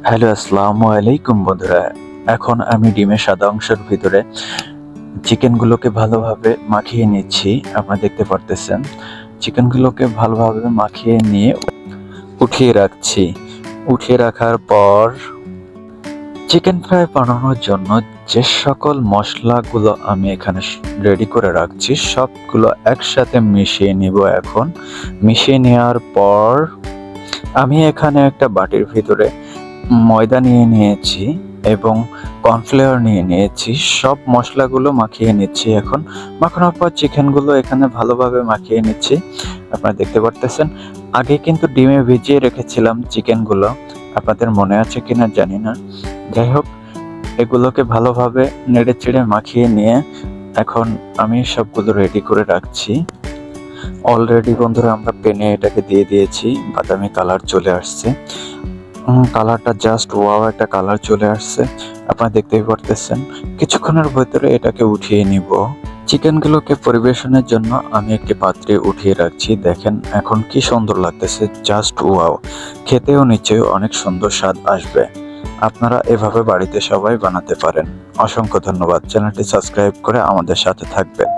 Hello, আসসালামু আলাইকুম বন্ধুরা। এখন আমি ডিমের সাদা অংশের ভিতরে চিকেনগুলোকে ভালোভাবে মাখিয়ে নিচ্ছি। আপনারা দেখতে পারতেছেন। চিকেনগুলোকে ভালোভাবে মাখিয়ে নিয়ে উঠিয়ে রাখছি। উঠিয়ে রাখার পর চিকেন ফ্রাই বানানোর জন্য যে সকল মশলাগুলো আমি এখানে রেডি করে রাখছি, সবগুলো একসাথে মিশিয়ে নিব এখন। মিশিয়ে নেওয়ার পর আমি এখানে একটা বাটির ভিতরে ময়দা নিয়ে নিয়েছি এবং কর্নফ্লাওয়ার নিয়ে নিয়েছি। সব মশলাগুলো মাখিয়ে নিচ্ছি এখন। মাখানোর পর চিকেনগুলো এখানে ভালোভাবে মাখিয়ে নিচ্ছি। আপনারা দেখতে পারতেছেন। আগে কিন্তু ডিমে ভিজিয়ে রেখেছিলাম চিকেনগুলো। আপনাদের মনে আছে কিনা জানি না। যাই হোক, এগুলোকে ভালোভাবে নেড়েচেড়ে মাখিয়ে নিয়ে এখন আমি সবগুলো রেডি করে রাখছি। অলরেডি বন্ধুরা আমরা প্যানে এটাকে দিয়ে দিয়েছি। বাদামি কালার চলে আসছে। কালারটা জাস্ট ওয়াও একটা কালার চলে আসছে। আপনারা দেখতেই পারতেছেন। কিছুক্ষণের ভেতরে এটাকে উঠিয়ে নিব। চিকেনগুলোকে পরিবেশনের জন্য আমি একটি পাত্রে উঠিয়ে রাখছি। দেখেন এখন কি সুন্দর লাগতেছে, জাস্ট ওয়াও। খেতেও নিশ্চয়ই অনেক সুন্দর স্বাদ আসবে। আপনারা এভাবে বাড়িতে সবাই বানাতে পারেন। অসংখ্য ধন্যবাদ। চ্যানেলটি সাবস্ক্রাইব করে আমাদের সাথে থাকবেন।